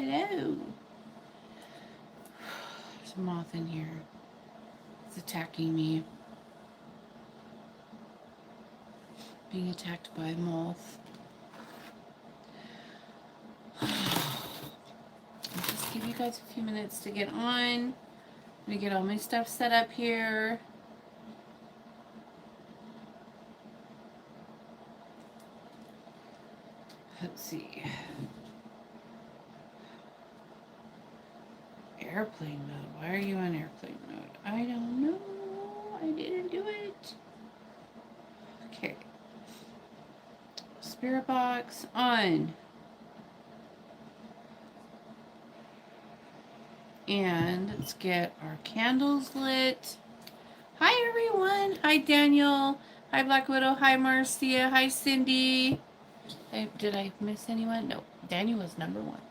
hello. There's a moth in here. It's attacking me. Being attacked by a moth. I'll just give you guys a few minutes to get on. I'm gonna get all my stuff set up here. Let's see. Airplane mode. Why are you on airplane mode? I don't know. I didn't do it. Okay. Spirit box on. And let's get our candles lit. Hi everyone. Hi Daniel. Hi Black Widow. Hi Marcia. Hi Cindy. Hey, did I miss anyone? No. Daniel was number one.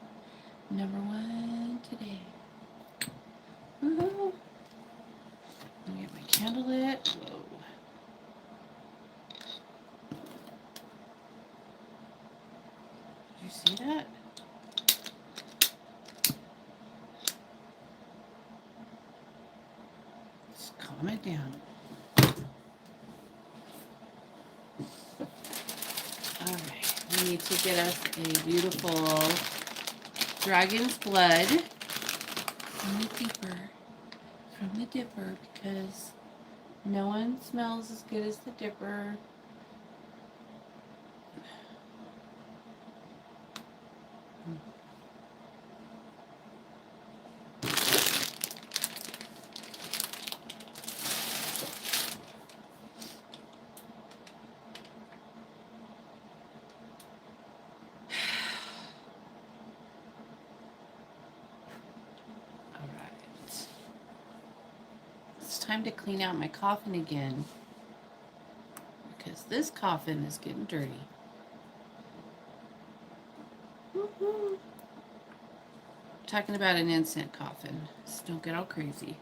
Number one today. Woohoo. Let me get my candle lit. Whoa. Did you see that? Let's calm it down. Alright, we need to get us a beautiful dragon's blood from the dipper, because no one smells as good as the dipper. Time to clean out my coffin again, because this coffin is getting dirty. Woo-hoo. Talking about an instant coffin, so don't get all crazy.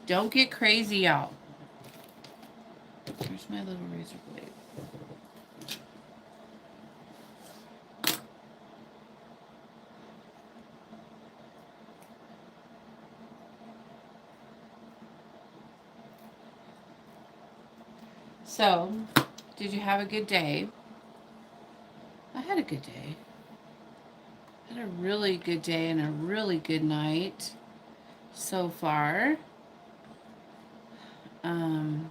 Don't get crazy, y'all. Here's my little razor blade. So, did you have a good day? I had a good day. I had a really good day and a really good night so far. Did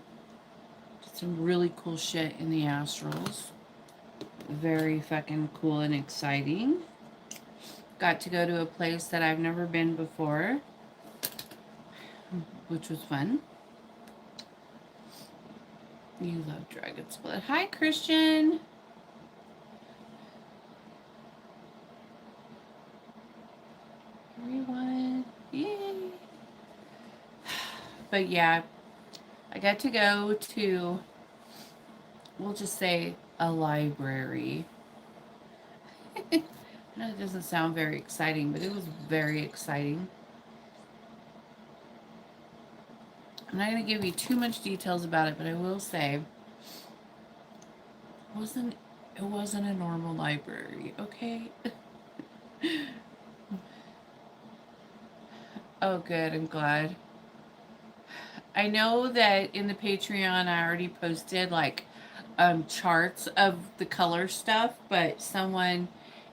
some really cool shit in the astrals. Very fucking cool and exciting. Got to go to a place that I've never been before, which was fun. You love Dragon's Blood. Hi, Christian. Everyone. Yay. But yeah, I got to go to, we'll just say, a library. I know it doesn't sound very exciting, but it was very exciting. I'm not going to give you too much details about it, but I will say it wasn't a normal library, okay? Oh, good. I'm glad. I know that in the Patreon I already posted like charts of the color stuff, but someone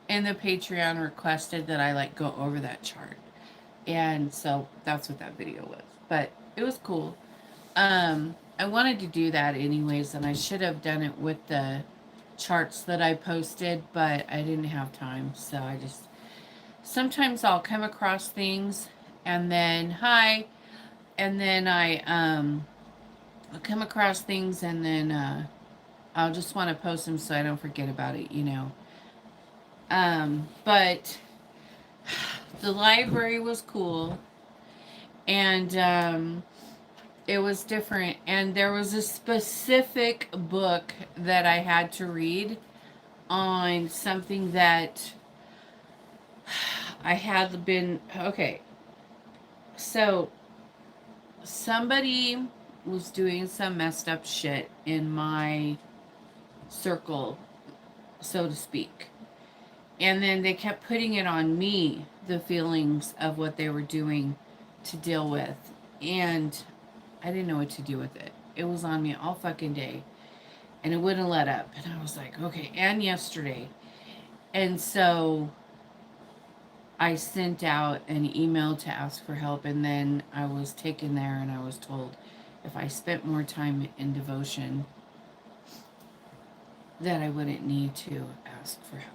in the Patreon requested that I like go over that chart. And so that's what that video was. But it was cool. I wanted to do that anyways, and I should have done it with the charts that I posted, but I didn't have time. So I just, sometimes I'll come across things and then, and then I'll come across things and then I'll just want to post them so I don't forget about it, you know. But the library was cool, and it was different, and there was a specific book that I had to read on something that I had been, okay, so somebody was doing some messed up shit in my circle, so to speak. And then they kept putting it on me, the feelings of what they were doing to deal with. And I didn't know what to do with it. It was on me all fucking day. And it wouldn't let up. And I was like, okay. And yesterday. And so I sent out an email to ask for help. And then I was taken there and I was told if I spent more time in devotion, that I wouldn't need to ask for help.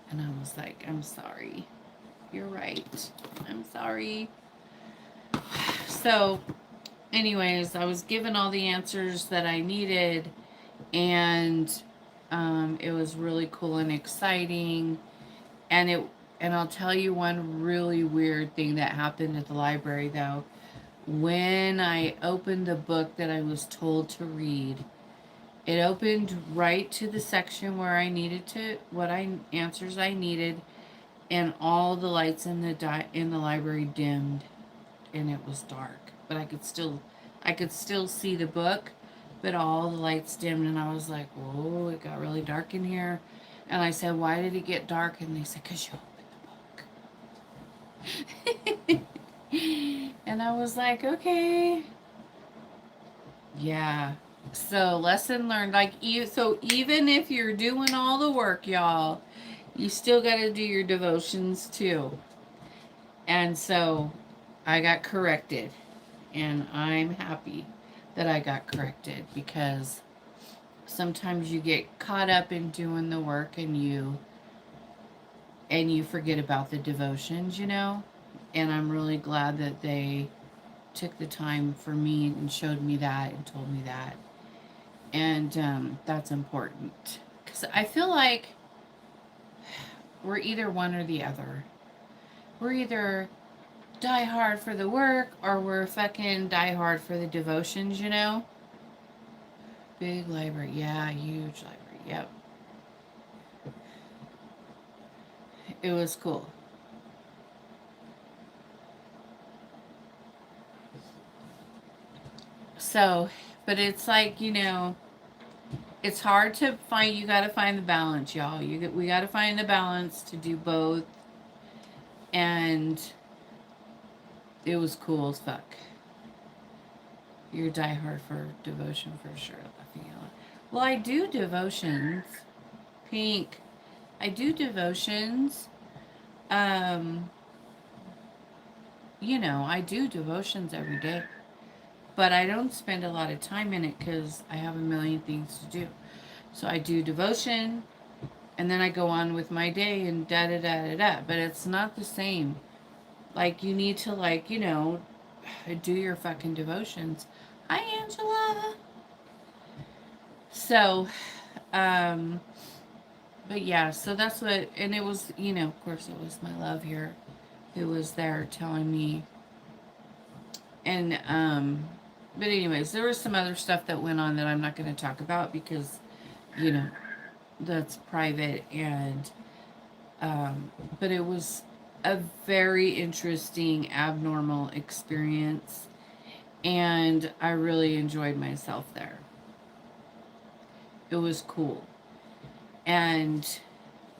And I was like, I'm sorry. You're right. I'm sorry. So, anyways, I was given all the answers that I needed, and it was really cool and exciting. And I'll tell you one really weird thing that happened at the library, though. When I opened the book that I was told to read, it opened right to the section where I needed to, answers I needed, and all the lights in the library dimmed, and it was dark. But I could still see the book, but all the lights dimmed, and I was like, "Whoa, it got really dark in here." And I said, "Why did it get dark?" And they said, "'Cause you opened the book." And I was like, "Okay." Yeah. So lesson learned. So even if you're doing all the work, y'all, you still got to do your devotions too. And so I got corrected, and I'm happy that I got corrected, because sometimes you get caught up in doing the work and you forget about the devotions, And I'm really glad that they took the time for me and showed me that and told me that. And that's important, because I feel like we're either one or the other. We're either die hard for the work, or we're fucking die hard for the devotions. Big library. Yeah, huge library. Yep. It was cool. So, but it's like, it's hard to find. You got to find the balance, y'all. We got to find the balance to do both. And it was cool as fuck. You're diehard for devotion for sure. Laughing out loud. Well, I do devotions. Pink. I do devotions. Um, I do devotions every day. But I don't spend a lot of time in it because I have a million things to do. So I do devotion, and then I go on with my day and da da da da da. But it's not the same. Like, you need to, do your fucking devotions. Hi, Angela. So, um, but yeah, so that's what, and it was, of course, it was my love here who was there telling me. And but anyways, there was some other stuff that went on that I'm not going to talk about, because, you know, that's private. And but it was a very interesting, abnormal experience, and I really enjoyed myself there. It was cool, and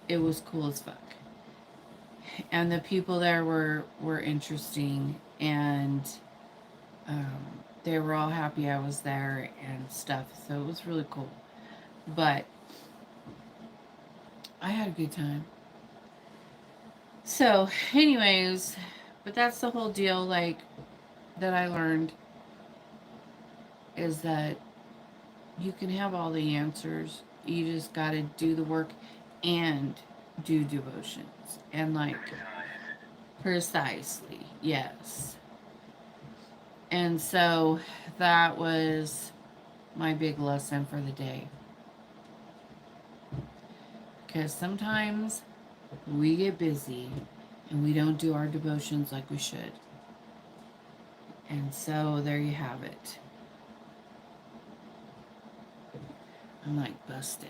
it was cool as fuck. And the people there were interesting, and um, they were all happy I was there and stuff. So it was really cool. But I had a good time. So, anyways, but that's the whole deal. Like, that I learned is that you can have all the answers. You just got to do the work and do devotions. And, like, precisely, yes. And so that was my big lesson for the day. Because sometimes we get busy and we don't do our devotions like we should. And so there you have it. I'm like busted.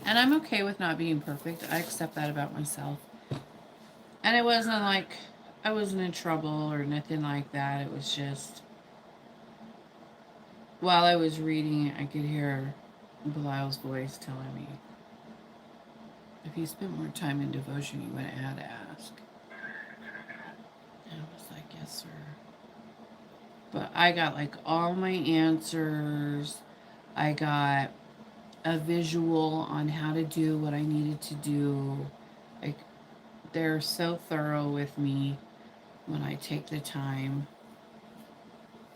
And I'm okay with not being perfect. I accept that about myself. And it wasn't like I wasn't in trouble or nothing like that. It was just, While I was reading it, I could hear Belial's voice telling me, if you spent more time in devotion, you wouldn't have to ask. And I was like, yes, sir. But I got like all my answers. I got a visual on how to do what I needed to do. Like, they're so thorough with me when I take the time,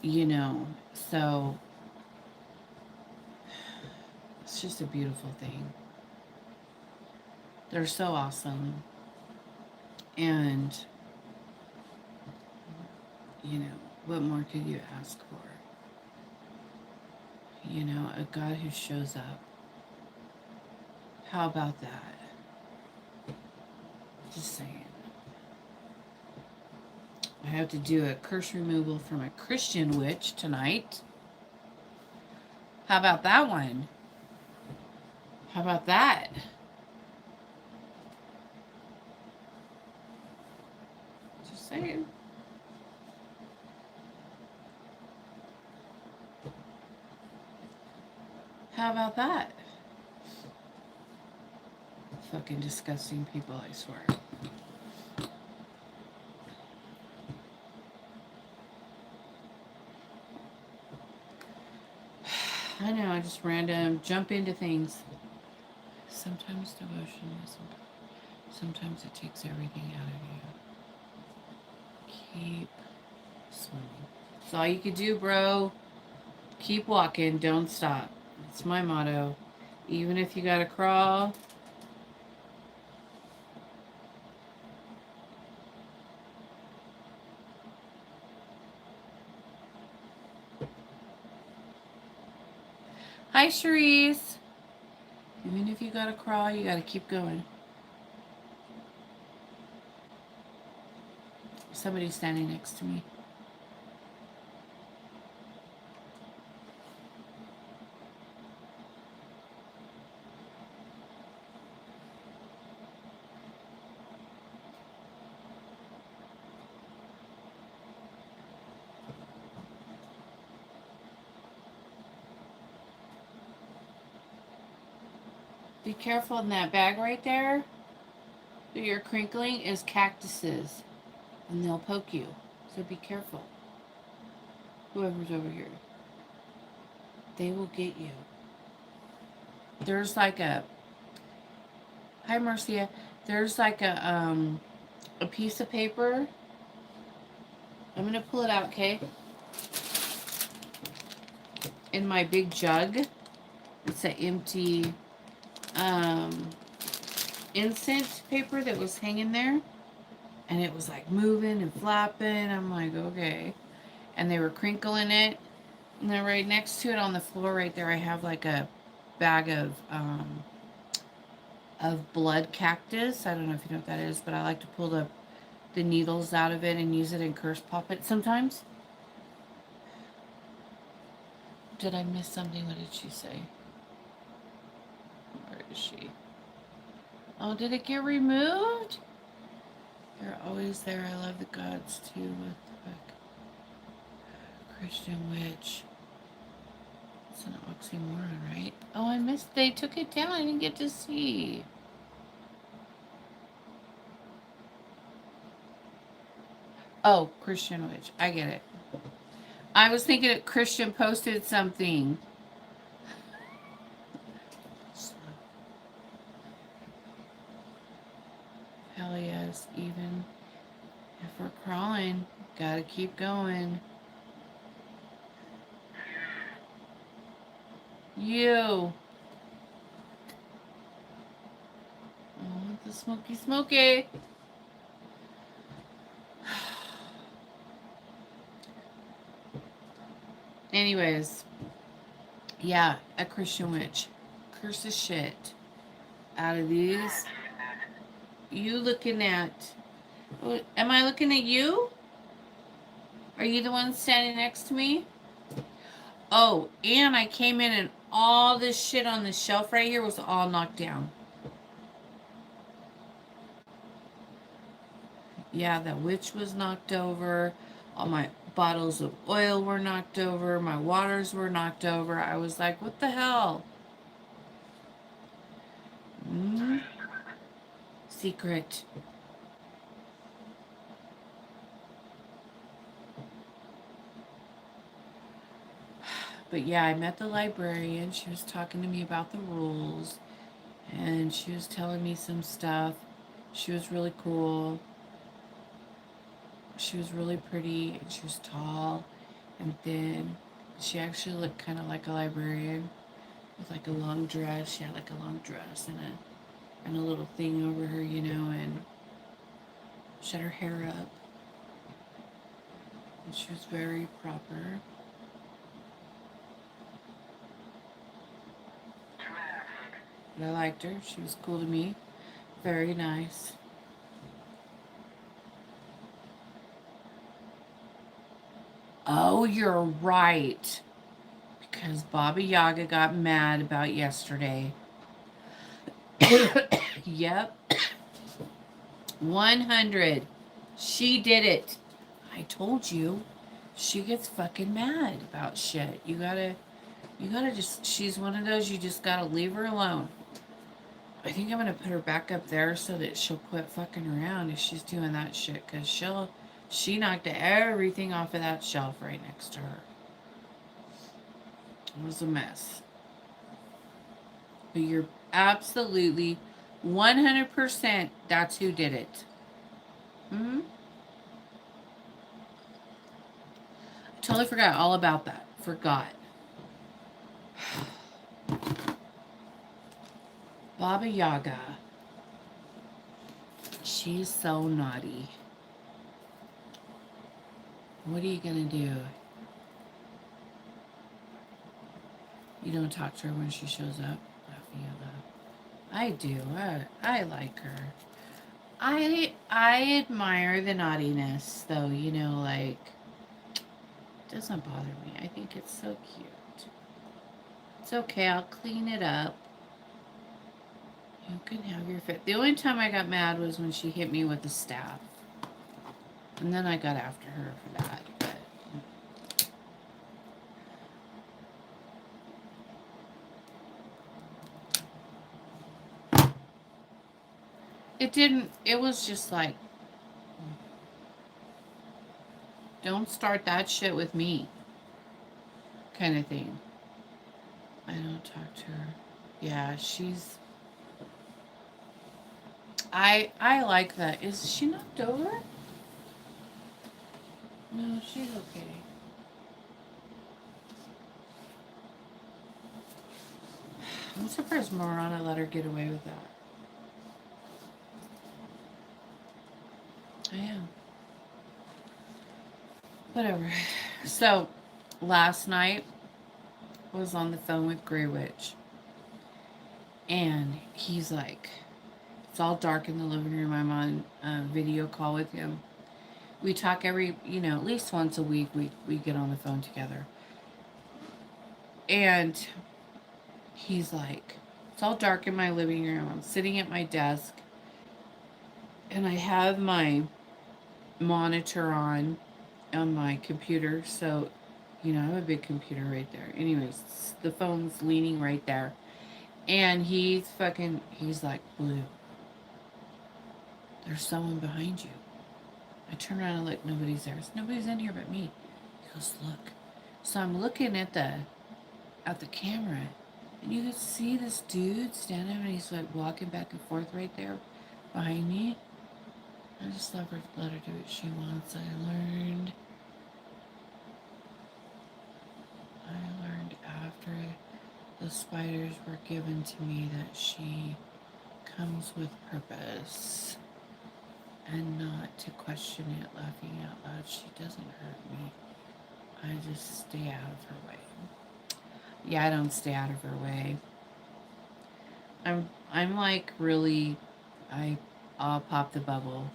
you know. So it's just a beautiful thing. They're so awesome. And, you know, what more could you ask for? You know, a God who shows up. How about that? Just saying. I have to do a curse removal from a Christian witch tonight. How about that one? How about that? Just saying. How about that? Fucking disgusting people, I swear. I know, I just random jump into things. Sometimes devotion isn't. Sometimes it takes everything out of you. Keep swimming. That's all you can do, bro. Keep walking, don't stop. That's my motto. Even if you gotta crawl. Hi, Cherise. Even if you gotta crawl, you gotta keep going. Somebody's standing next to me. Be careful in that bag right there that you're crinkling is cactuses. And they'll poke you. So be careful. Whoever's over here. They will get you. There's like a hi Marcia. There's like a piece of paper. I'm gonna pull it out, okay? In my big jug. It's an empty incense paper that was hanging there. And it was like moving and flapping. I'm like, okay. And they were crinkling it. And then right next to it on the floor right there, I have like a bag of blood cactus. I don't know if you know what that is, but I like to pull the needles out of it and use it in curse pop it sometimes. Did I miss something? What did she say? Where is she? Oh, did it get removed? You're always there. I love the gods too. What the fuck? Christian witch. It's an oxymoron, right? Oh, I missed. They took it down. I didn't get to see. Oh, Christian witch. I get it. I was thinking that Christian posted something. Hell yes, even if we're crawling, gotta keep going. You. Oh, the smoky smoky. Anyways, yeah, a Christian witch. Curse the shit out of these. You looking at... Am I looking at you? Are you the one standing next to me? Oh, and I came in and all this shit on the shelf right here was all knocked down. Yeah, that witch was knocked over. All my Bottles of oil were knocked over. My waters were knocked over. I was like, what the hell? Secret. But yeah, I met the librarian. She was talking to me about the rules. And she was telling me some stuff. She was really cool. She was really pretty. And she was tall and thin. She actually looked kind of like a librarian with like a long dress. She had like a long dress and a little thing over her, you know, and she had her hair up. And she was very proper. But I liked her. She was cool to me. Very nice. Oh, you're right. Because Baba Yaga got mad about yesterday. Yep. 100. She did it. I told you. She gets fucking mad about shit. You gotta just, she's one of those, you just gotta leave her alone. I think I'm gonna put her back up there so that she'll quit fucking around if she's doing that shit. Because she knocked everything off of that shelf right next to her. It was a mess. But you're absolutely 100% that's who did it. Hmm. I totally forgot all about that. Forgot. Baba Yaga. She's so naughty. What are you gonna do? You don't talk to her when she shows up? I do. I like her. I admire the naughtiness, though. You know, like, it doesn't bother me. I think it's so cute. It's okay. I'll clean it up. You can have your fit. The only time I got mad was when she hit me with the staff. And then I got after her for that. But it didn't, it was just like, don't start that shit with me. Kind of thing. I don't talk to her. Yeah, she's... I like that. Is she knocked over? No, she's okay. I'm surprised Marana let her get away with that. I am. Whatever. So, last night, I was on the phone with Grey Witch. And he's like, it's all dark in the living room. I'm on a video call with him. We talk every, at least once a week. We get on the phone together. And he's like, it's all dark in my living room. I'm sitting at my desk. And I have my monitor on my computer. So, I have a big computer right there. Anyways, the phone's leaning right there. And he's like, Blue, there's someone behind you. I turn around and look, nobody's there. Nobody's in here but me. He goes, look. So I'm looking at the camera, and you can see this dude standing, and he's like walking back and forth right there behind me. I just let her do what she wants. I learned after the spiders were given to me that she comes with purpose. And not to question it, laughing out loud. She doesn't hurt me. I just stay out of her way. Yeah, I don't stay out of her way. I'm like really, I'll pop the bubble.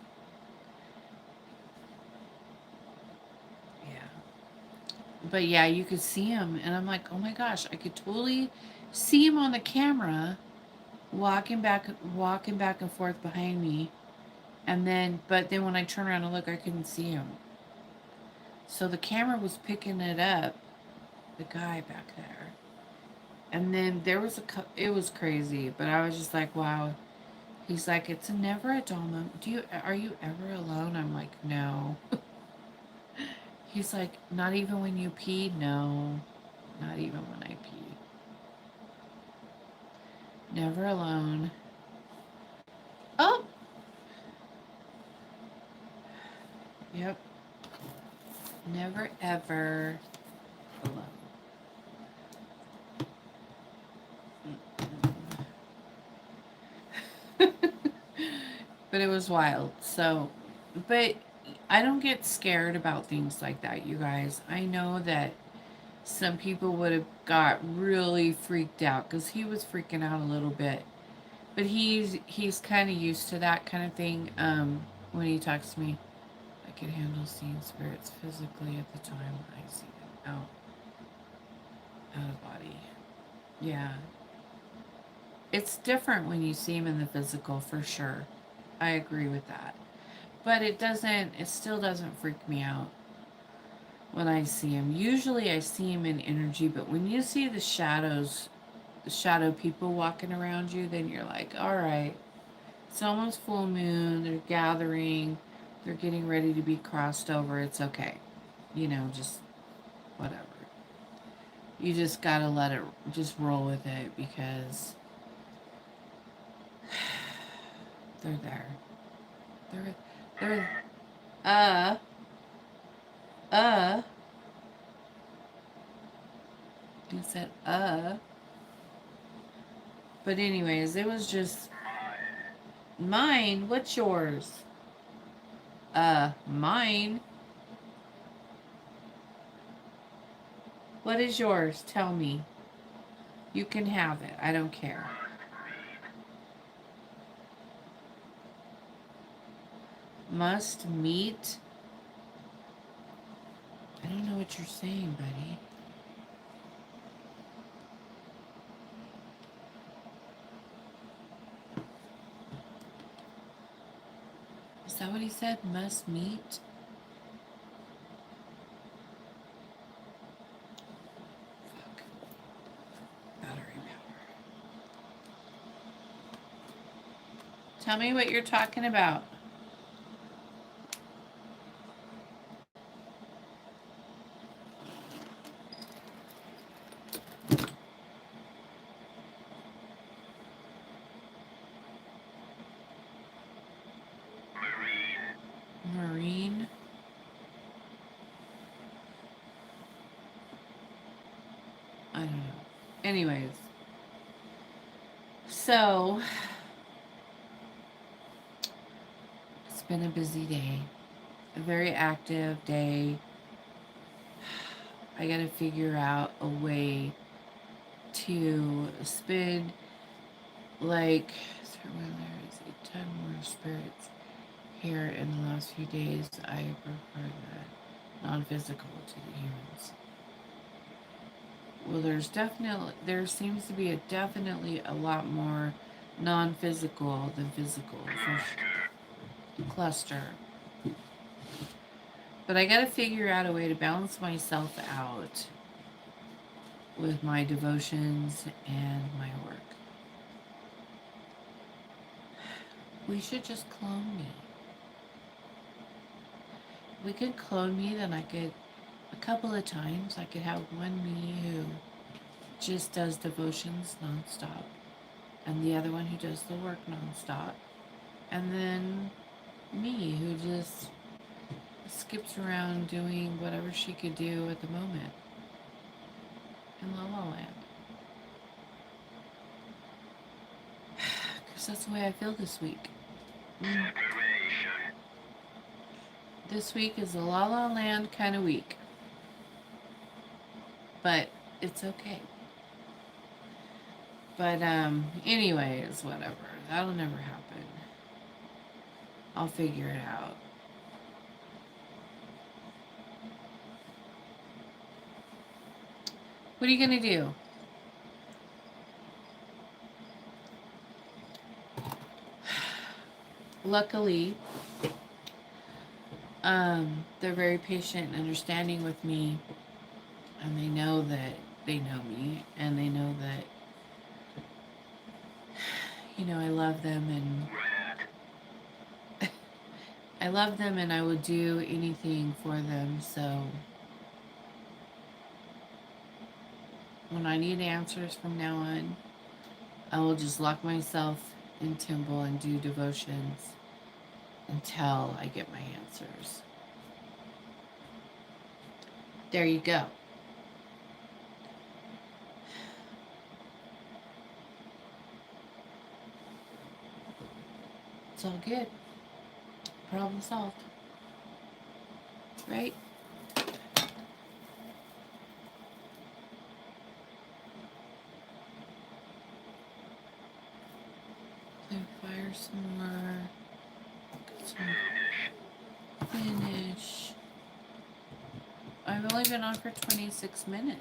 Yeah. But yeah, you could see him, and I'm like, oh my gosh, I could totally see him on the camera, walking back and forth behind me. And then, but then when I turn around and look, I couldn't see him. So the camera was picking it up, the guy back there. And then there was it was crazy, but I was just like, wow. He's like, it's never a dull moment. Are you ever alone? I'm like, no. He's like, not even when you pee? No, not even when I pee. Never alone. Oh, yep. Never ever alone. But it was wild. So, but I don't get scared about things like that, you guys. I know that some people would have got really freaked out because he was freaking out a little bit. But he's kind of used to that kind of thing. When he talks to me, I can handle seeing spirits physically at the time I see them out of body. Yeah, it's different when you see him in the physical for sure. I agree with that. But it still doesn't freak me out when I see him. Usually I see him in energy, but when you see the shadows, the shadow people walking around you, then you're like, all right, it's almost full moon, they're gathering, they're getting ready to be crossed over. It's okay. Just whatever. You just gotta let it, just roll with it because they're there. They're, uh, uh, you said, But anyways, it was just mine. What's yours? Mine. What is yours? Tell me. You can have it. I don't care. Must meet. I don't know what you're saying, buddy. Is that what he said? Must meet? Fuck. Battery power. Tell me what you're talking about. Marine. I don't know. Anyways. So, it's been a busy day. A very active day. I gotta figure out a way to spend like when there is a ton more spirits here in the last few days. I prefer the non-physical to the humans. Well, there seems to be definitely a lot more non-physical than physical for cluster. But I got to figure out a way to balance myself out with my devotions and my work. We should just clone me. If we could clone me, then I could, a couple of times, I could have one me who just does devotions nonstop, and the other one who does the work nonstop, and then me who just skips around doing whatever she could do at the moment in La La Land. Because that's the way I feel this week. This week is a La La Land kind of week. But it's okay. But anyways, whatever. That'll never happen. I'll figure it out. What are you gonna do? Luckily, They're very patient and understanding with me, and they know that they know me, and they know that, I love them, and I love them, and I would do anything for them. So when I need answers from now on, I will just lock myself in temple and do devotions until I get my answers. There you go. It's all good. Problem solved. Right? Play fire some more. Get some finish. I've only been on for 26 minutes.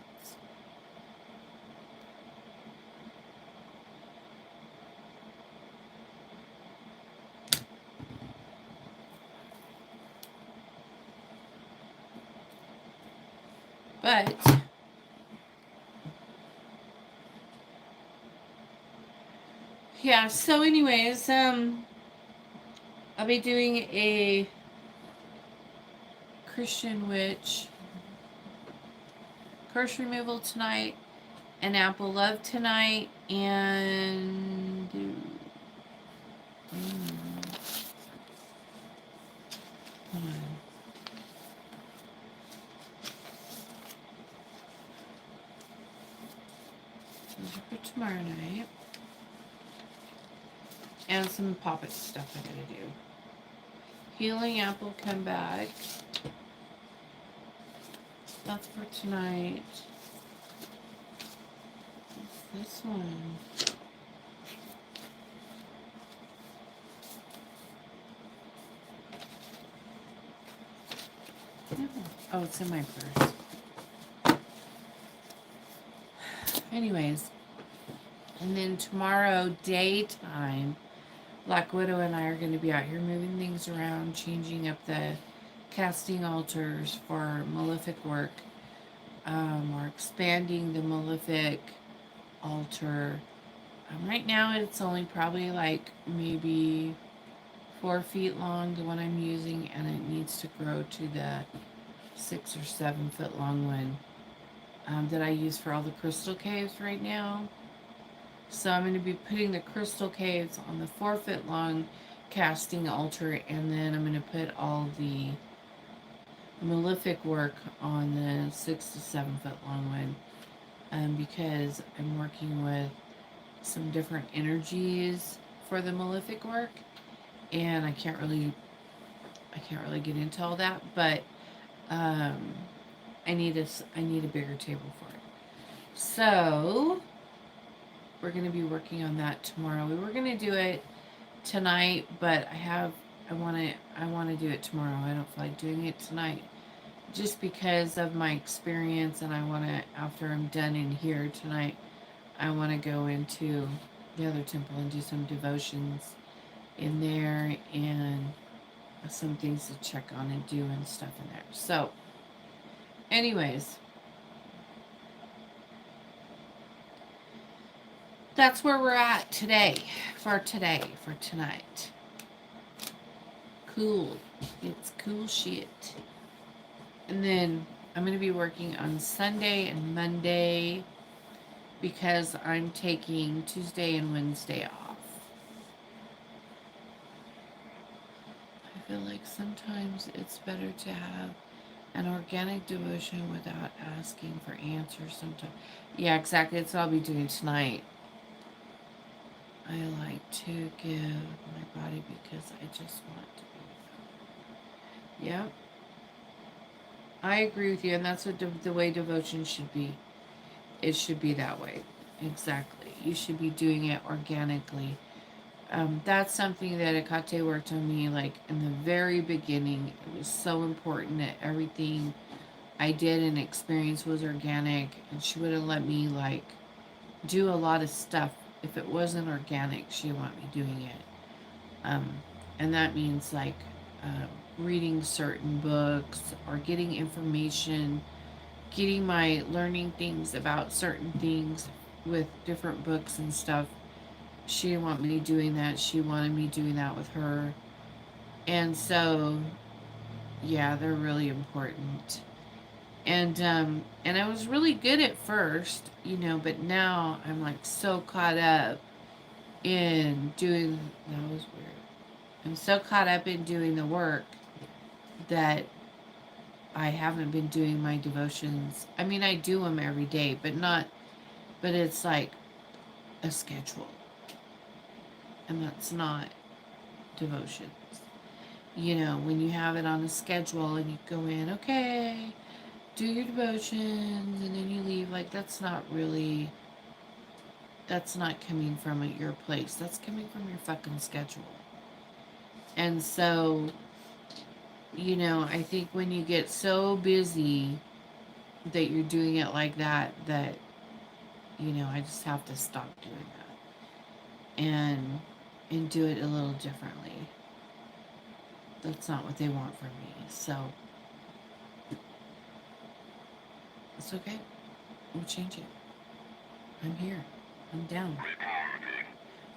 But yeah, so anyways, I'll be doing a Christian witch curse removal tonight, an apple love tonight, and hold on. Those are for tomorrow night. And some poppet stuff I gotta do. Healing apple come back. That's for tonight. What's this one? Oh, it's in my purse. Anyways, and then tomorrow daytime, Black Widow and I are going to be out here moving things around, changing up the casting altars for Malefic work. We're expanding the Malefic altar. Right now it's only probably like maybe 4 feet long, the one I'm using, and it needs to grow to the 6 or 7 foot long one that I use for all the crystal caves right now. So I'm going to be putting the crystal caves on the 4 foot long casting altar, and then I'm going to put all the Malefic work on the 6 to 7 foot long one, because I'm working with some different energies for the Malefic work, and I can't really get into all that, but I need a bigger table for it. So we're going to be working on that tomorrow. We were going to do it tonight, but I want to do it tomorrow. I don't feel like doing it tonight just because of my experience, and I want to, after I'm done in here tonight, I want to go into the other temple and do some devotions in there, and some things to check on and do and stuff in there. So anyways, that's where we're at today, for tonight. Cool. It's cool shit. And then I'm going to be working on Sunday and Monday because I'm taking Tuesday and Wednesday off. I feel like sometimes it's better to have an organic devotion without asking for answers sometimes. Yeah, exactly. That's what I'll be doing tonight. I like to give my body because I just want to be. Yep. I agree with you, and that's what the way devotion should be. It should be that way. Exactly. You should be doing it organically. That's something that Akate worked on me, like, in the very beginning. It was so important that everything I did and experienced was organic, and she wouldn't let me, like, do a lot of stuff. If it wasn't organic, she didn't want me doing it. And that means, like, reading certain books or getting information, getting my learning things about certain things with different books and stuff. She didn't want me doing that. She wanted me doing that with her. And so, yeah, they're really important. And I was really good at first, but now I'm like so caught up in doing that was weird. I'm so caught up in doing the work that I haven't been doing my devotions. I mean, I do them every day, but it's like a schedule. And that's not devotions. When you have it on a schedule and you go in, okay, do your devotions, and then you leave, like, that's not coming from your place. That's coming from your fucking schedule. And so, I think when you get so busy that you're doing it like that, I just have to stop doing that and do it a little differently. That's not what they want from me. So it's okay. We'll change it. I'm here. I'm down.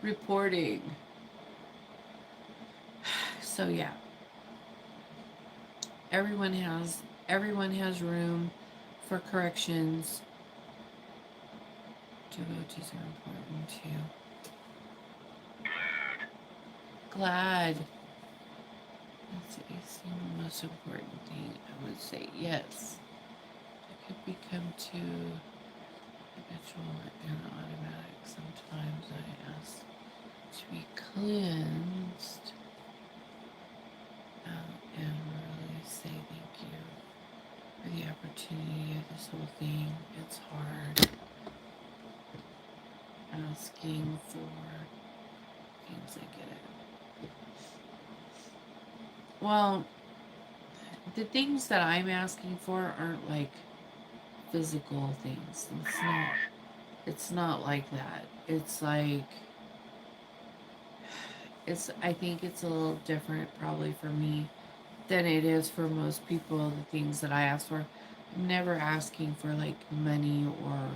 Reporting. So yeah. Everyone has room for corrections. Devotees are important too. Glad. That's the most important thing, I would say. Yes. It could become too habitual and automatic. Sometimes I ask to be cleansed out and really say thank you for the opportunity of this whole thing. It's hard asking for things. I get it. Well, the things that I'm asking for aren't like physical things. It's not like that. It's like I think it's a little different probably for me than it is for most people. The things that I ask for, I'm never asking for like money or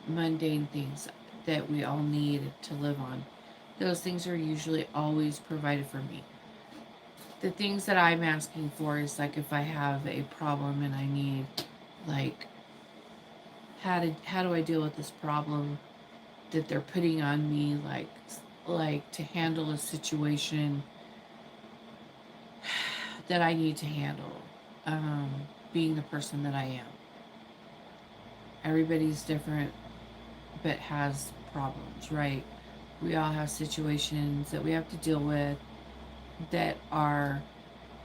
mundane things that we all need to live on. Those things are usually always provided for me. The things that I'm asking for is like if I have a problem and I need, like, how do I deal with this problem that they're putting on me, like to handle a situation that I need to handle, being the person that I am. Everybody's different but has problems, right? We all have situations that we have to deal with that are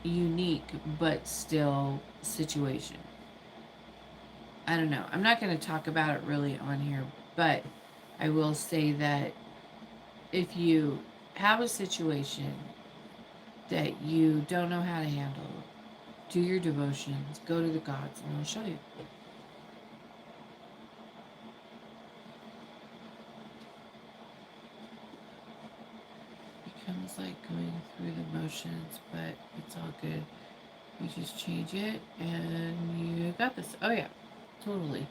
unique but still situation. I don't know. I'm not going to talk about it really on here, but I will say that if you have a situation that you don't know how to handle, do your devotions, go to the gods, and they'll show you. It becomes like going through the motions, but it's all good. You just change it, and you got this. Oh yeah, totally.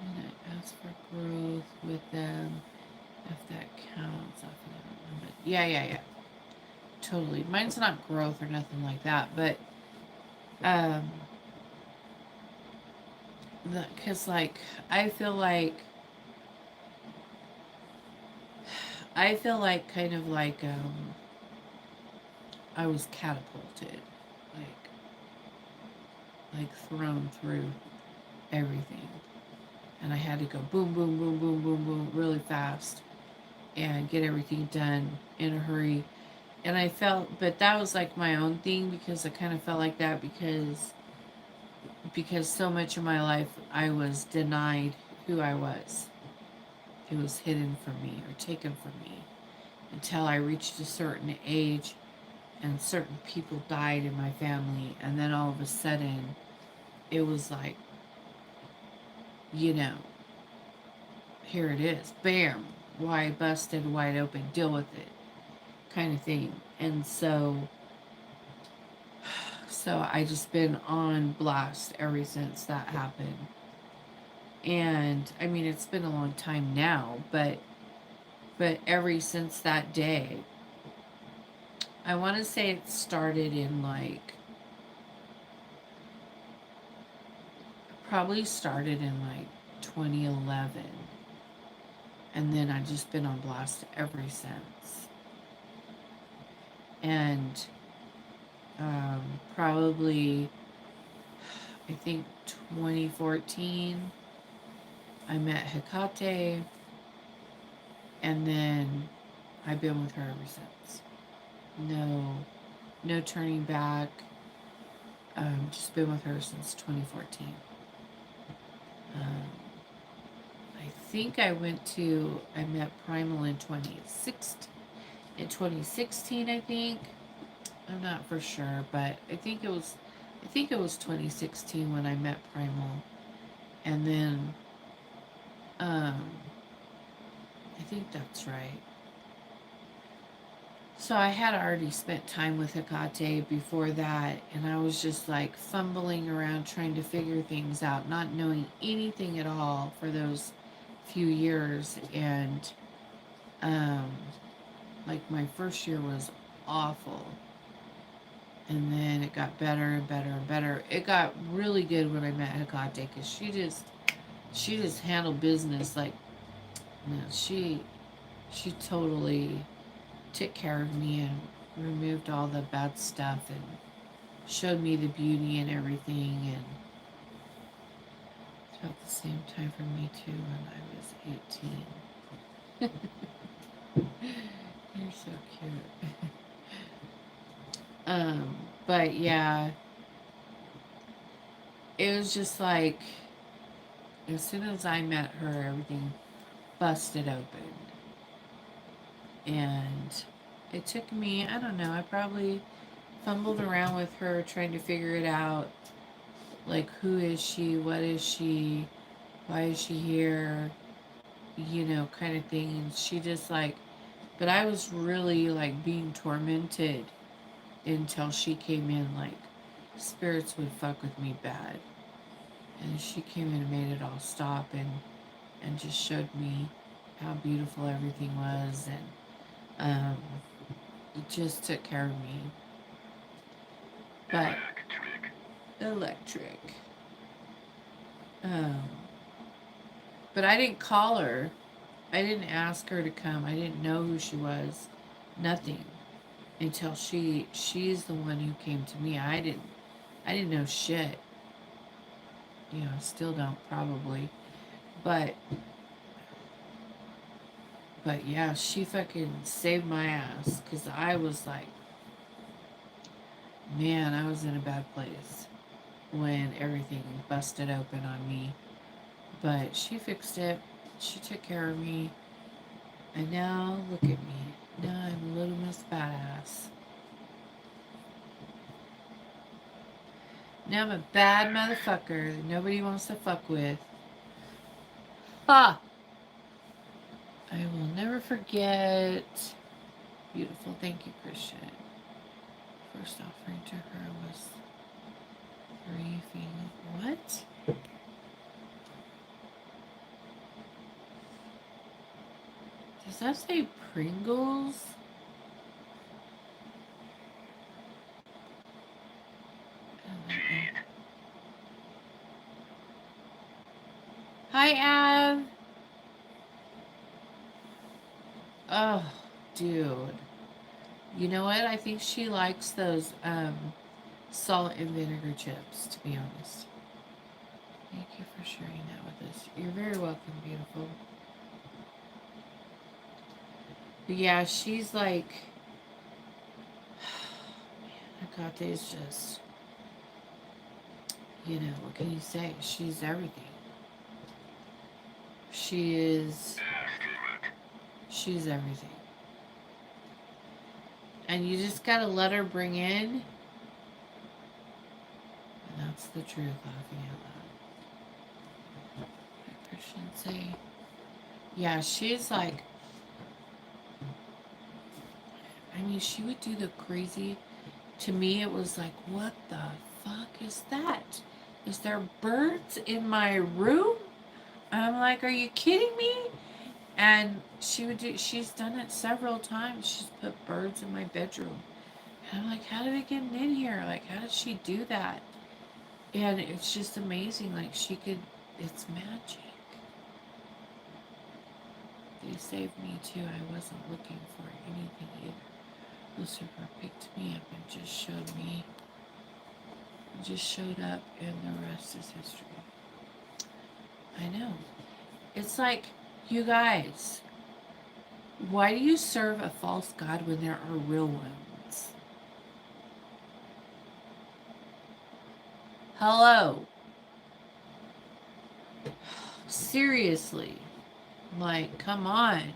And I ask for growth with them, if that counts. I don't know. Yeah. Totally. Mine's not growth or nothing like that, but um, because like I feel like kind of like I was catapulted, like thrown through everything, and I had to go boom, boom, boom, boom, boom, boom, really fast, and get everything done in a hurry. And I felt, but that was like my own thing because I kind of felt like that because so much of my life I was denied who I was. It was hidden from me or taken from me until I reached a certain age and certain people died in my family, and then all of a sudden it was like, you know, here it is. Bam. Why busted wide open. Deal with it. kind of thing. And so I just been on blast ever since that happened. And I mean, it's been a long time now, but ever since that day, I want to say it started in like, probably started in like 2011. And then I've just been on blast ever since. And probably, I think 2014, I met Hecate, and then I've been with her ever since. No turning back. Just been with her since 2014. I think I met Primal in 2016, I think. I'm not for sure, but I think it was 2016 when I met Primal. And then I think that's right. So I had already spent time with Hecate before that, and I was just like fumbling around trying to figure things out, not knowing anything at all for those few years. And like my first year was awful, and then it got better and better and better. It got really good when I met Hecate, because she just handled business like, you know, she totally took care of me and removed all the bad stuff and showed me the beauty and everything. And it's about the same time for me too, when I was 18. You're so cute. But yeah, it was just like, as soon as I met her, everything busted open. And it took me, I don't know, I probably fumbled around with her trying to figure it out. Like, who is she? What is she? Why is she here? You know, kind of thing. And she just like, but I was really like being tormented until she came in. Like, spirits would fuck with me bad. And she came in and made it all stop, and just showed me how beautiful everything was. And it just took care of me. But electric. But I didn't call her. I didn't ask her to come. I didn't know who she was. Nothing. Until she's the one who came to me. I didn't know shit. You know, still don't probably. But yeah, she fucking saved my ass, cuz I was like, man, I was in a bad place when everything busted open on me. But she fixed it. She took care of me. And now, look at me. Now I'm Little Miss Badass. Now I'm a bad motherfucker that nobody wants to fuck with. Ha! I will never forget. Beautiful. Thank you, Christian. First offering to her was 3 feet. What? Does that say Pringles? Hi, Av. Oh, dude. You know what? I think she likes those salt and vinegar chips, to be honest. Thank you for sharing that with us. You're very welcome, beautiful. But yeah, she's like, Hecate is just, you know, what can you say? She's everything. She's everything. And you just gotta let her bring in. And that's the truth, laughing out loud. Christian say, yeah, she's like, I mean, she would do the crazy. To me, it was like, what the fuck is that? Is there birds in my room? I'm like, are you kidding me? And she's done it several times. She's put birds in my bedroom. And I'm like, how did it get in here? Like, how did she do that? And it's just amazing. Like, it's magic. They saved me too. I wasn't looking for anything either. Lucifer picked me up and just showed up, and the rest is history. I know. It's like, you guys, why do you serve a false god when there are real ones? Hello. Seriously. Like, come on.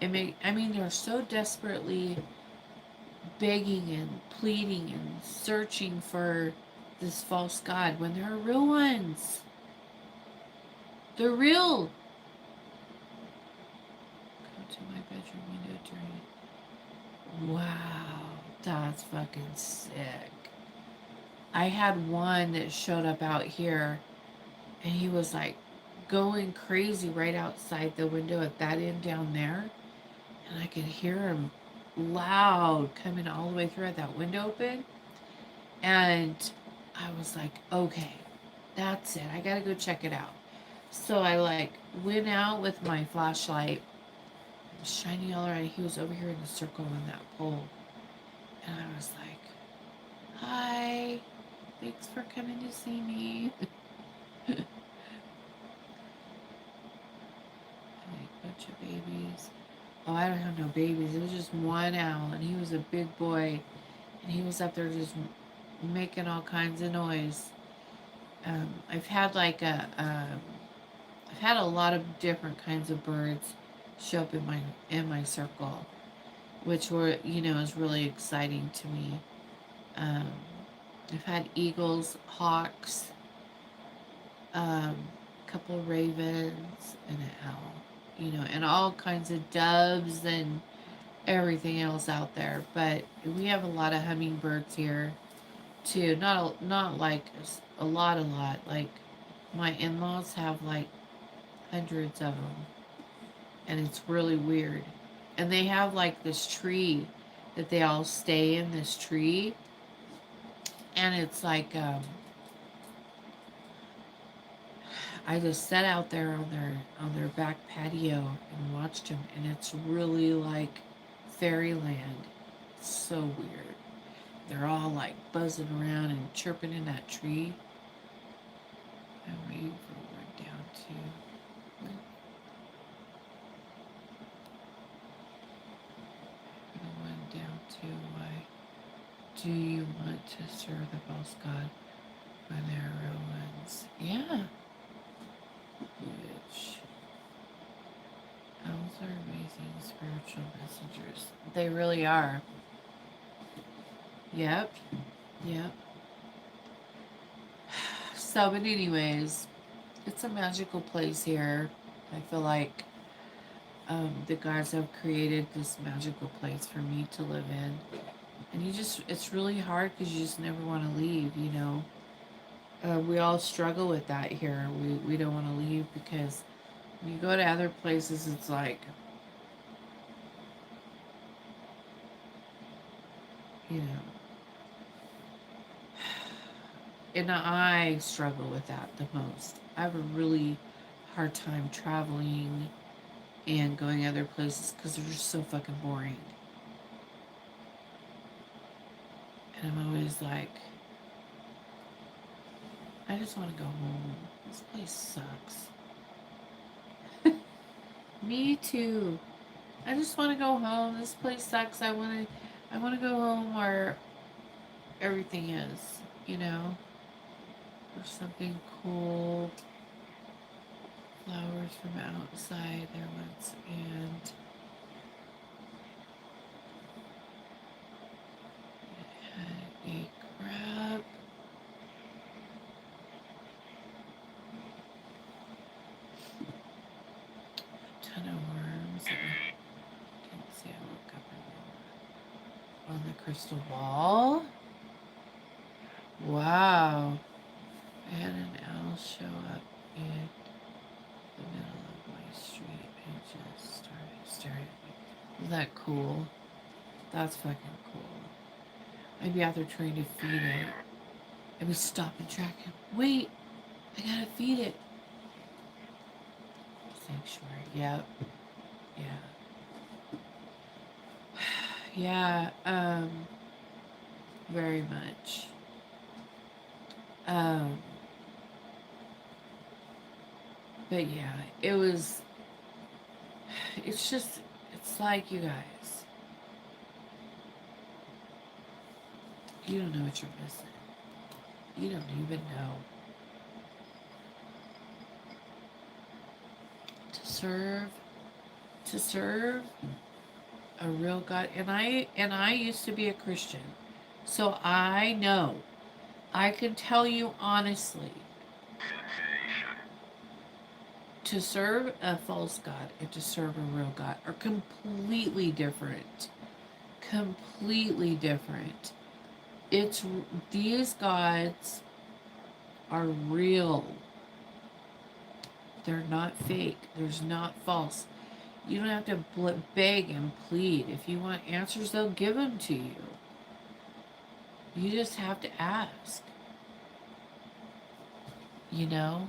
I mean, they're so desperately begging and pleading and searching for this false god when there are real ones. They're real. Go to my bedroom window during. Wow, that's fucking sick. I had one that showed up out here, and he was like going crazy right outside the window at that end down there, and I could hear him loud coming all the way through at that window open. And I was like, okay, that's it. I gotta go check it out. So I like went out with my flashlight, shining all around. He was over here in the circle on that pole. And I was like, hi, thanks for coming to see me. Like a bunch of babies. Oh, I don't have no babies. It was just one owl, and he was a big boy. And he was up there just making all kinds of noise. I've had I've had a lot of different kinds of birds show up in my circle, which were is really exciting to me. Um, I've had eagles, hawks, a couple ravens, and an owl. And all kinds of doves and everything else out there. But we have a lot of hummingbirds here too. Not like a lot. Like my in-laws have like hundreds of them, and it's really weird. And they have like this tree that they all stay in this tree, and it's like I just sat out there on their back patio and watched them, and it's really like fairyland. It's so weird. They're all like buzzing around and chirping in that tree. I'm waiting for one down too. One down too. Why do you want to serve the false god when there are real ones? Yeah. Which owls are amazing spiritual messengers. They really are. Yep. Yep. So, but anyways, it's a magical place here. I feel like the gods have created this magical place for me to live in. And it's really hard because you just never want to leave. We all struggle with that here. We don't want to leave because when you go to other places, it's like, you know, and I struggle with that the most. I have a really hard time traveling and going other places because they're just so fucking boring. And I'm always like, I just want to go home. This place sucks. Me too. I just want to go home. This place sucks. I want to go home where everything is, There's something cool. Flowers from outside there once, and it had a crab. ton of worms. I didn't see. I woke up on the crystal ball. Wow. I had an owl show up in the middle of my street and just started staring at me. Isn't that cool? That's fucking cool. I'd be out there trying to feed it. I would stop and track him. Wait, I gotta feed it. Sanctuary. Yep. Yeah. Yeah. Very much. Um. But yeah, it was. It's just. It's like you guys. You don't know what you're missing. You don't even know. To serve a real God, and I used to be a Christian. So I know. I can tell you honestly, to serve a false God and to serve a real God are completely different. Completely different. It's these gods are real. They're not fake. There's not false. You don't have to beg and plead. If you want answers, they'll give them to you. You just have to ask. You know?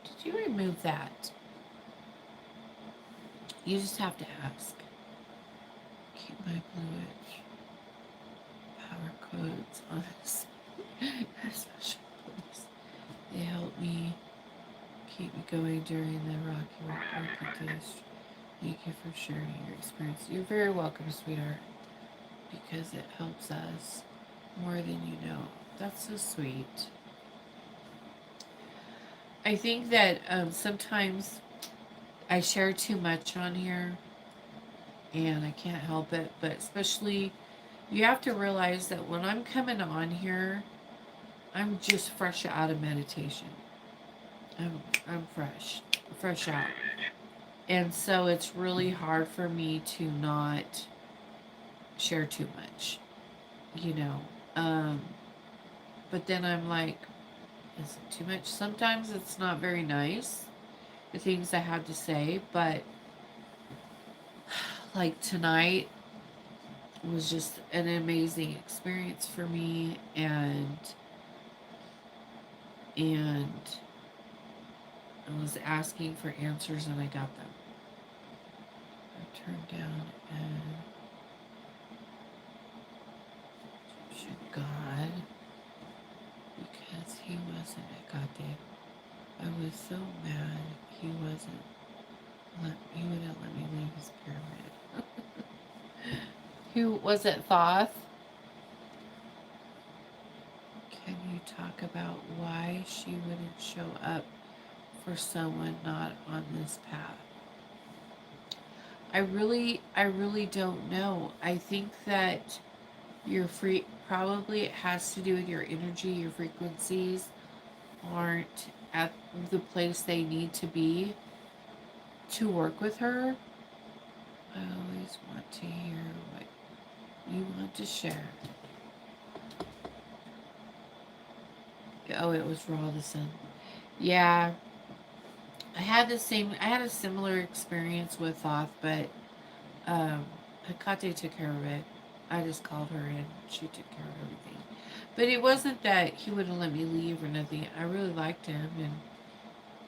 Did you remove that? You just have to ask. Keep my Blue Witch power codes on this special place. They help me keep me going during the rocky days. Thank you for sharing your experience. You're very welcome, sweetheart, because it helps us more than you know. That's so sweet. I think that sometimes I share too much on here, and I can't help it, but especially you have to realize that when I'm coming on here, I'm just fresh out of meditation. I'm fresh out. And so it's really hard for me to not share too much, you know. But then I'm like, is it too much? Sometimes it's not very nice, the things I have to say, but like tonight was just an amazing experience for me, and I was asking for answers and I got them. I turned down an Egyptian god because he wasn't a goddamn. I was so mad he wasn't. He wouldn't let me leave his pyramid. Who was it, Thoth? Can you talk about why she wouldn't show up for someone not on this path? I really don't know. I think that your probably it has to do with your energy, your frequencies aren't at the place they need to be to work with her. I always want to hear what you want to share. Oh, it was Raw the Sun. Yeah. I had a similar experience with Thoth, but Hecate took care of it. I just called her and she took care of everything. But it wasn't that he wouldn't let me leave or nothing. I really liked him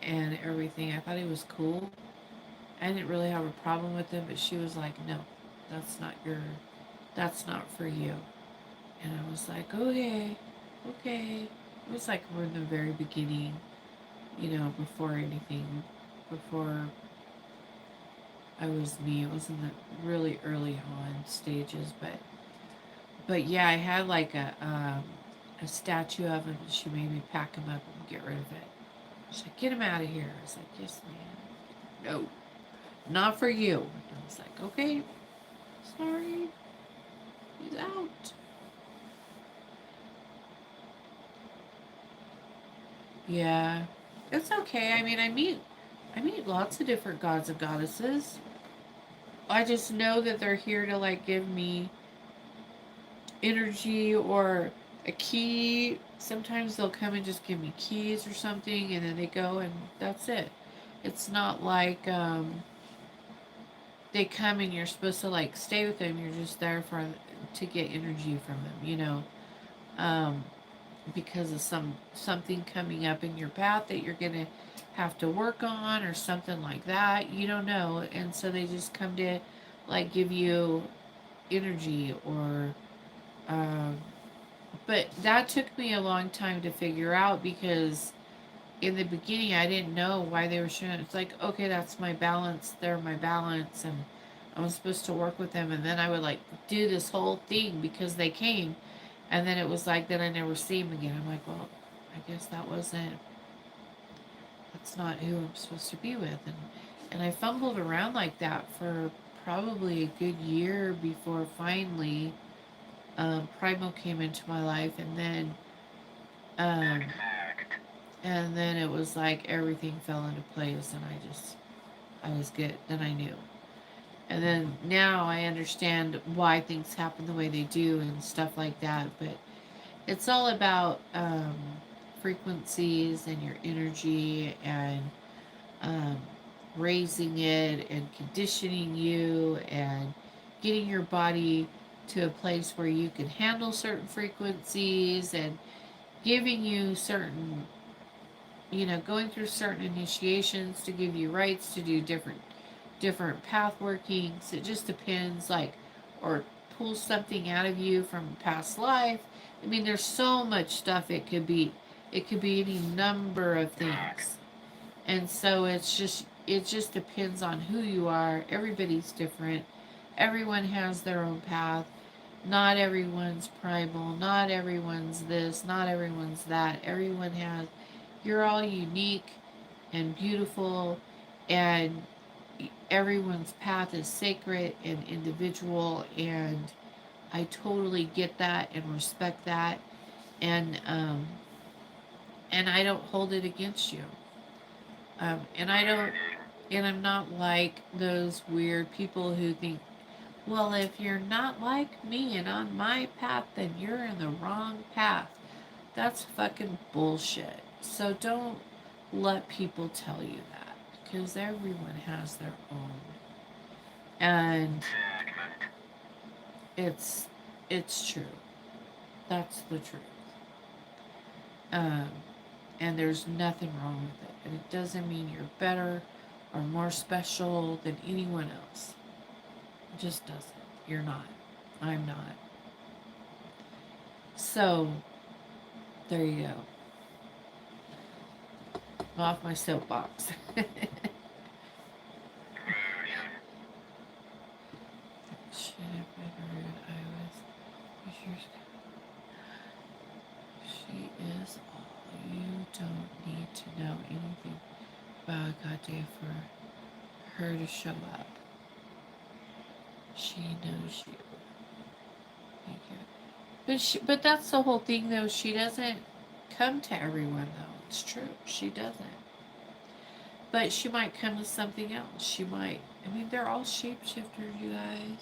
and everything. I thought he was cool. I didn't really have a problem with him, but she was like, no, that's that's not for you. And I was like, okay. It was like we're in the very beginning, before I was me. It was in the really early on stages, but yeah, I had like a statue of him. She made me pack him up and get rid of it. She's like, get him out of here. I was like, yes, ma'am. No, not for you. And I was like, okay, sorry, he's out. Yeah, it's okay. I mean, I meet lots of different gods and goddesses. I just know that they're here to like give me energy or a key. Sometimes they'll come and just give me keys or something, and then they go, and that's it. It's not like they come and you're supposed to like stay with them. You're just there for to get energy from them, um, because of something coming up in your path that you're gonna have to work on or something like that. You don't know, and so they just come to like give you energy or um, but that took me a long time to figure out because in the beginning I didn't know why they were showing. It's like, okay, that's my balance, they're my balance, and I was supposed to work with them, and then I would like do this whole thing because they came, and then it was like then I never see them again. I'm like, well, I guess that's not who I'm supposed to be with, and I fumbled around like that for probably a good year before finally Primal came into my life, um, and then it was like everything fell into place, and I was good. Then I knew, and then now I understand why things happen the way they do and stuff like that. But it's all about frequencies and your energy and um, raising it and conditioning you and getting your body to a place where you can handle certain frequencies and giving you certain, going through certain initiations to give you rights to do different path workings. It just depends, like, or pull something out of you from past life. I mean, there's so much stuff it could be. It could be any number of things. And so it just depends on who you are. Everybody's different. Everyone has their own path. Not everyone's primal. Not everyone's this. Not everyone's that. Everyone has. You're all unique and beautiful, and everyone's path is sacred and individual. And I totally get that and respect that. And and I don't hold it against you. And I don't, and I'm not like those weird people who think, well, if you're not like me and on my path, then you're in the wrong path. That's fucking bullshit. So don't let people tell you that because everyone has their own. And it's it's true. That's the truth. Um, and there's nothing wrong with it. And it doesn't mean you're better or more special than anyone else. It just doesn't. You're not. I'm not. So, there you go. I'm off my soapbox. Shit, I've been rude. She is all. You don't need to know anything about Goddamn for her to show up. She knows you. Thank you. But that's the whole thing, though. She doesn't come to everyone, though. It's true. She doesn't. But she might come to something else. She might. I mean, they're all shapeshifters, you guys.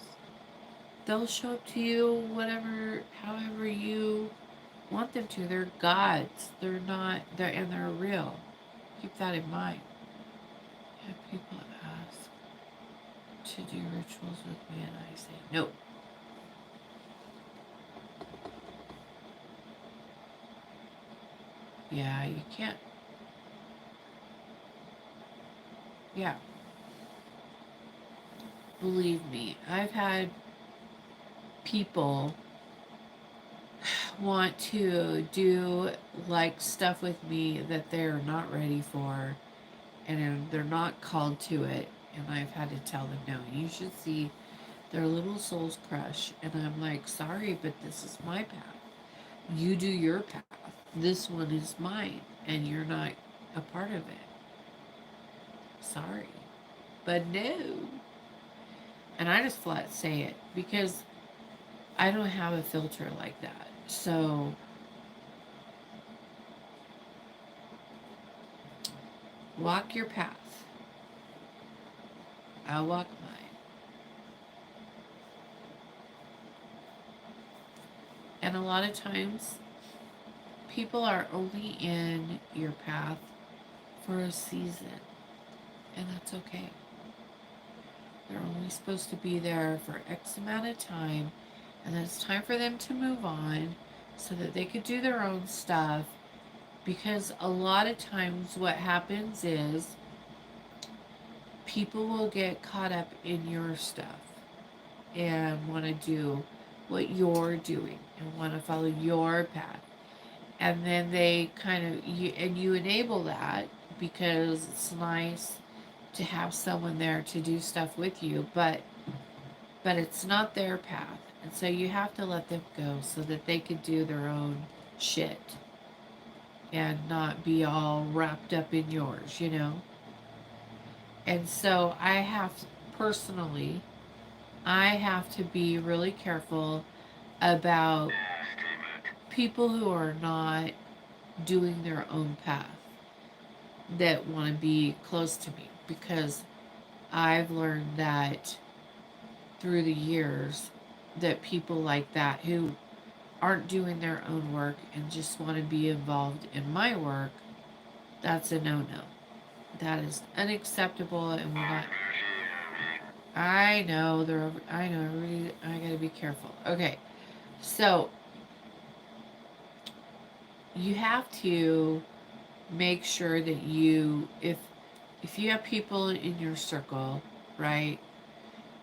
They'll show up to you, whatever, however you want them to. They're gods. They're not. They're real. Keep that in mind. Have people ask to do rituals with me, and I say no. Yeah, you can't. Yeah, believe me, I've had people want to do like stuff with me that they're not ready for and they're not called to it, and I've had to tell them no. You should see their little souls crush, and I'm like, sorry, but this is my path. You do your path. This one is mine, and you're not a part of it. Sorry, but no. And I just flat say it because I don't have a filter like that. So walk your path. I'll walk mine. And a lot of times, people are only in your path for a season, and that's okay. They're only supposed to be there for X amount of time, and then it's time for them to move on so that they could do their own stuff. Because a lot of times, what happens is people will get caught up in your stuff and want to do what you're doing and want to follow your path. And then they kind of you enable that because it's nice to have someone there to do stuff with you, but it's not their path. And so you have to let them go so that they can do their own shit and not be all wrapped up in yours, you know? And so personally, I have to be really careful about people who are not doing their own path that want to be close to me, because I've learned that through the years that people like that who aren't doing their own work and just want to be involved in my work, that's a no-no. That is unacceptable and will not. I know they're over. I know. Everybody, I gotta be careful. Okay, so you have to make sure that if you have people in your circle, right,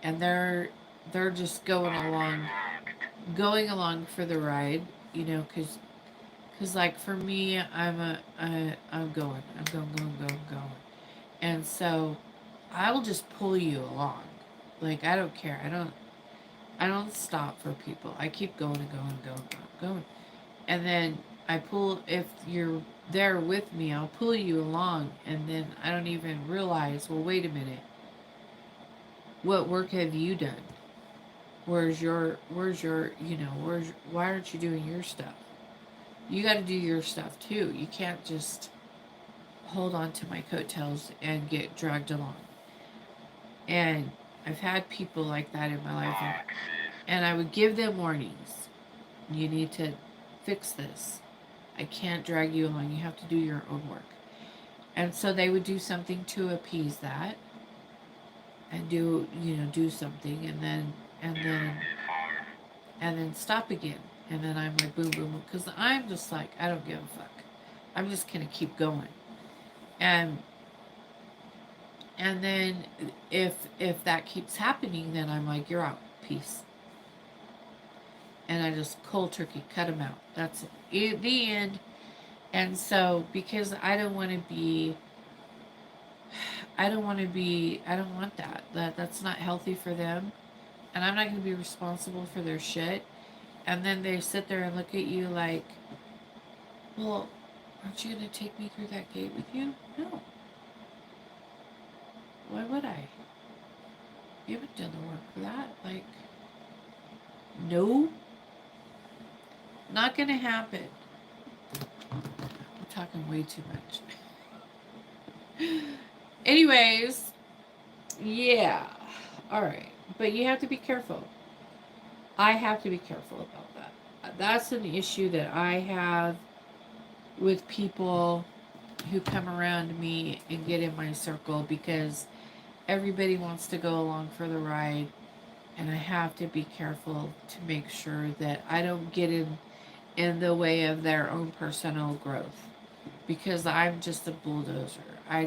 and they're just going along for the ride, you know, because like for me, I'm going, and so I'll just pull you along, like I don't care, I don't stop for people, I keep going and going and going and going, and then I pull, if you're there with me, I'll pull you along, and then I don't even realize, well, wait a minute, what work have you done? Why aren't you doing your stuff? You got to do your stuff too. You can't just hold on to my coattails and get dragged along. And I've had people like that in my life, and I would give them warnings. You need to fix this. I can't drag you along. You have to do your own work. And so they would do something to appease that, and do something, and then stop again. And then I'm like, boom, boom, boom. Because I'm just like, I don't give a fuck. I'm just going to keep going. And then if that keeps happening, then I'm like, you're out. Peace. And I just cold turkey cut them out. That's it. The end. And so, because I don't want that. That's not healthy for them. And I'm not going to be responsible for their shit. And then they sit there and look at you like, well, aren't you going to take me through that gate with you? No. Why would I? You haven't done the work for that. Like, no. Not going to happen. I'm talking way too much. Anyways, yeah. All right. But you have to be careful. I have to be careful about that. That's an issue that I have with people who come around me and get in my circle, because everybody wants to go along for the ride, and I have to be careful to make sure that I don't get in the way of their own personal growth, because I'm just a bulldozer. I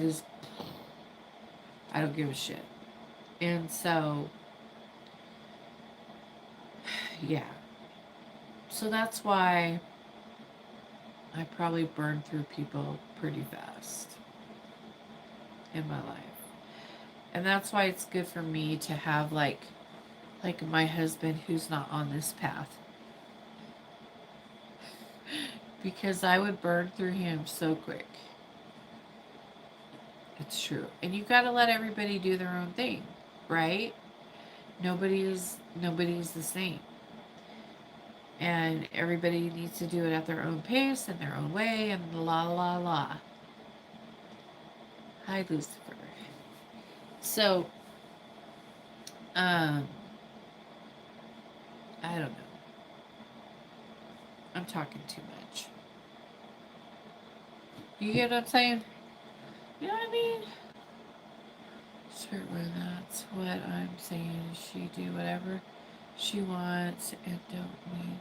don't give a shit. And so, yeah. So that's why I probably burn through people pretty fast in my life. And that's why it's good for me to have like my husband who's not on this path. Because I would burn through him so quick. It's true. And you got to let everybody do their own thing, right? Nobody's the same. And everybody needs to do it at their own pace and their own way, and la la la. Hi, Lucifer. So, Um, I don't know. I'm talking too much. You get what I'm saying? You know what I mean? Certainly, that's what I'm saying. She do whatever she wants and don't need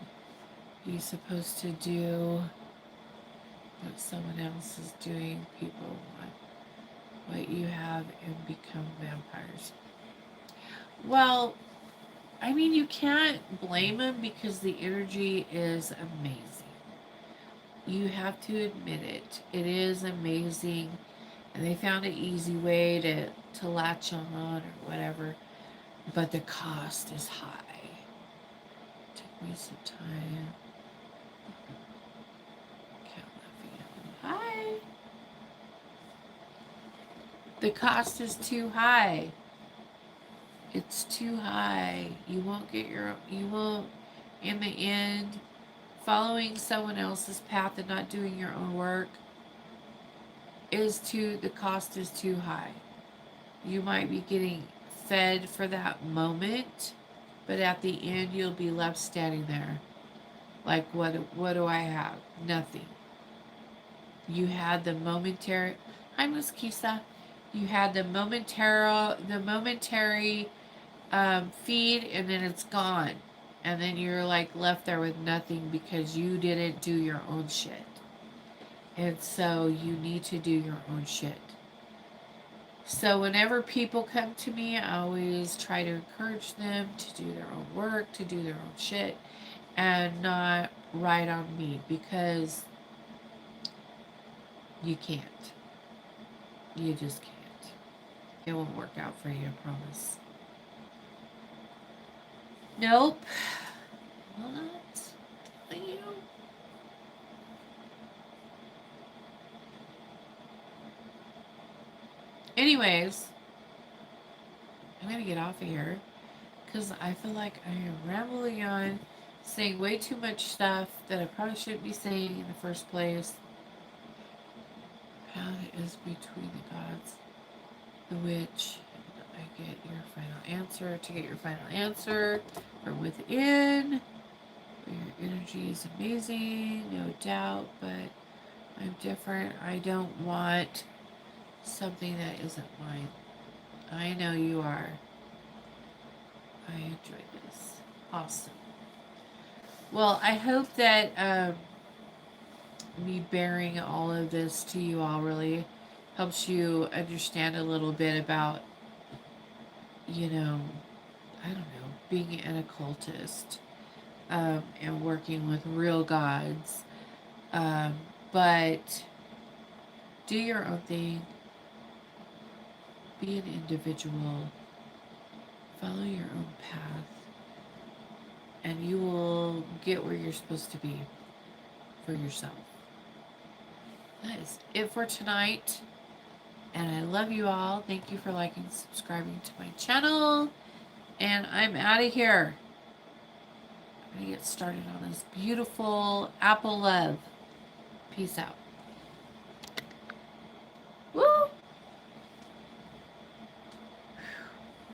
be supposed to do what someone else is doing. People want what you have and become vampires. Well, I mean, you can't blame them because the energy is amazing. You have to admit it. It is amazing. And they found an easy way to latch on or whatever. But the cost is high. Took me some time. Hi. The cost is too high. It's too high. You won't, in the end, following someone else's path and not doing your own work the cost is too high. You might be getting fed for that moment, but at the end you'll be left standing there. Like what do I have? Nothing. You had the momentary Hi Miss Kisa. You had the momentary feed and then it's gone. And then you're like left there with nothing because you didn't do your own shit. And so you need to do your own shit. So whenever people come to me, I always try to encourage them to do their own work, to do their own shit, and not ride on me because you can't. You just can't. It won't work out for you, I promise. Nope. Will not tell you. Anyways, I'm gonna get off of here because I feel like I am rambling on, saying way too much stuff that I probably shouldn't be saying in the first place. How is between the gods, the witch. I get your final answer. To get your final answer from within. Your energy is amazing, no doubt, but I'm different. I don't want something that isn't mine. I know you are. I enjoy this. Awesome. Well, I hope that me bearing all of this to you all really helps you understand a little bit about, you know, I don't know, being an occultist and working with real gods. Um, but do your own thing, be an individual, follow your own path, and you will get where you're supposed to be for yourself. That is it for tonight. And I love you all. Thank you for liking and subscribing to my channel. And I'm out of here. I'm going to get started on this beautiful apple love. Peace out.